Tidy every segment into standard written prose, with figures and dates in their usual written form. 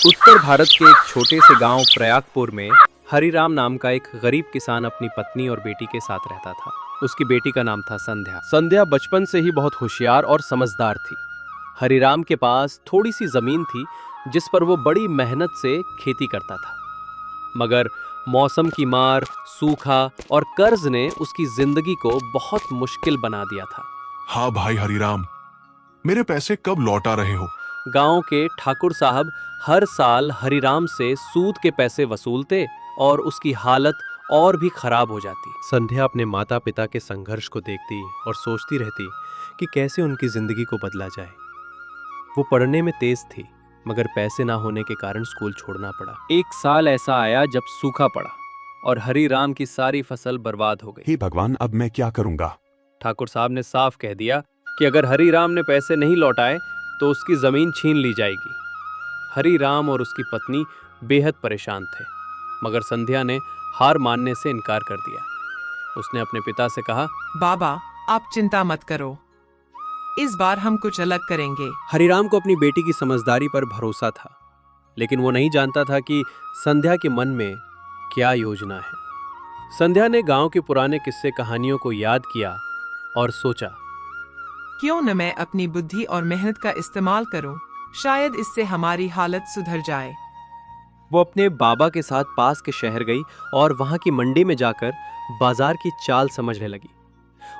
उत्तर भारत के एक छोटे से गांव प्रयागपुर में हरिराम नाम का एक गरीब किसान अपनी पत्नी और बेटी के साथ रहता था। उसकी बेटी का नाम था संध्या। संध्या बचपन से ही बहुत होशियार और समझदार थी। हरिराम के पास थोड़ी सी जमीन थी जिस पर वो बड़ी मेहनत से खेती करता था, मगर मौसम की मार, सूखा और कर्ज ने उसकी जिंदगी को बहुत मुश्किल बना दिया था। हाँ भाई हरिराम, मेरे पैसे कब लौटा रहे हो? गांव के ठाकुर साहब हर साल हरिराम से सूद के पैसे वसूलते और उसकी हालत और भी खराब हो जाती। संध्या अपने माता पिता के संघर्ष को देखती और सोचती रहती कि कैसे उनकी जिंदगी को बदला जाए। वो पढ़ने में तेज थी, मगर पैसे ना होने के कारण स्कूल छोड़ना पड़ा। एक साल ऐसा आया जब सूखा पड़ा और हरिराम की सारी फसल बर्बाद हो गई। हे भगवान, अब मैं क्या करूंगा? ठाकुर साहब ने साफ कह दिया कि अगर हरिराम ने पैसे नहीं लौटाए तो उसकी जमीन छीन ली जाएगी। हरिराम और उसकी पत्नी बेहद परेशान थे, मगर संध्या ने हार मानने से इनकार कर दिया। उसने अपने पिता से कहा, बाबा, आप चिंता मत करो, इस बार हम कुछ अलग करेंगे। हरिराम को अपनी बेटी की समझदारी पर भरोसा था, लेकिन वो नहीं जानता था कि संध्या के मन में क्या योजना है। संध्या ने गांव के पुराने किस्से कहानियों को याद किया और सोचा, क्यों न मैं अपनी बुद्धि और मेहनत का इस्तेमाल करूं, शायद इससे हमारी हालत सुधर जाए। वो अपने बाबा के साथ पास के शहर गई और वहां की मंडी में जाकर बाजार की चाल समझने लगी।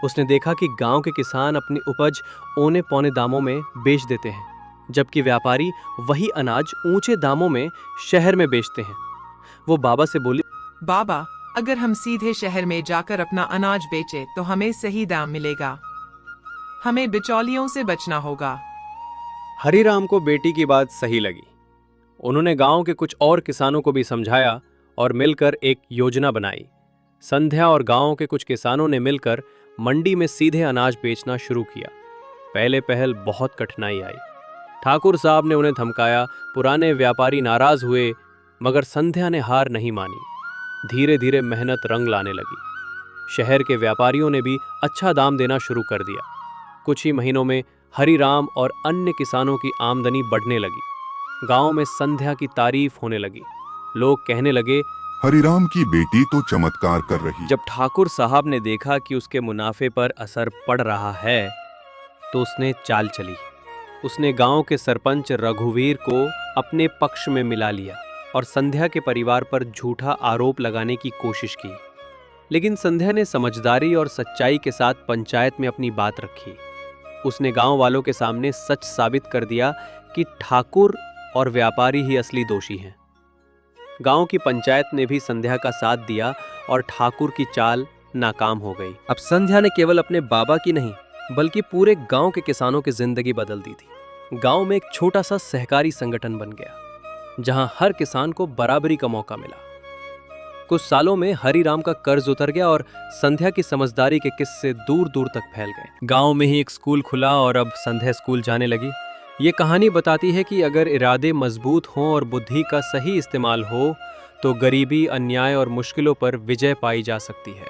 उसने देखा कि गांव के किसान अपनी उपज औने पौने दामों में बेच देते हैं, जबकि व्यापारी वही अनाज ऊंचे दामों में शहर में बेचते हैं। वो बाबा से बोली, बाबा, अगर हम सीधे शहर में जाकर अपना अनाज बेचे तो हमें सही दाम मिलेगा, हमें बिचौलियों से बचना होगा। हरिराम को बेटी की बात सही लगी। उन्होंने गांव के कुछ और किसानों को भी समझाया और मिलकर एक योजना बनाई। संध्या और गांव के कुछ किसानों ने मिलकर मंडी में सीधे अनाज बेचना शुरू किया। पहले पहल बहुत कठिनाई आई। ठाकुर साहब ने उन्हें धमकाया, पुराने व्यापारी नाराज हुए, मगर संध्या ने हार नहीं मानी। धीरे धीरे मेहनत रंग लाने लगी। शहर के व्यापारियों ने भी अच्छा दाम देना शुरू कर दिया। कुछ ही महीनों में हरिराम और अन्य किसानों की आमदनी बढ़ने लगी। गांव में संध्या की तारीफ होने लगी। लोग कहने लगे, हरिराम की बेटी तो चमत्कार कर रही। जब ठाकुर साहब ने देखा कि उसके मुनाफे पर असर पड़ रहा है तो उसने चाल चली। उसने गांव के सरपंच रघुवीर को अपने पक्ष में मिला लिया और संध्या के परिवार पर झूठा आरोप लगाने की कोशिश की। लेकिन संध्या ने समझदारी और सच्चाई के साथ पंचायत में अपनी बात रखी। उसने गांव वालों के सामने सच साबित कर दिया कि ठाकुर और व्यापारी ही असली दोषी हैं। गांव की पंचायत ने भी संध्या का साथ दिया और ठाकुर की चाल नाकाम हो गई। अब संध्या ने केवल अपने बाबा की नहीं, बल्कि पूरे गांव के किसानों की जिंदगी बदल दी थी। गांव में एक छोटा सा सहकारी संगठन बन गया, जहां हर किसान को बराबरी का मौका मिला। कुछ सालों में हरिराम का कर्ज उतर गया और संध्या की समझदारी के किस्से दूर दूर तक फैल गए। गांव में ही एक स्कूल खुला और अब संध्या स्कूल जाने लगी। ये कहानी बताती है कि अगर इरादे मजबूत हों और बुद्धि का सही इस्तेमाल हो तो गरीबी, अन्याय और मुश्किलों पर विजय पाई जा सकती है।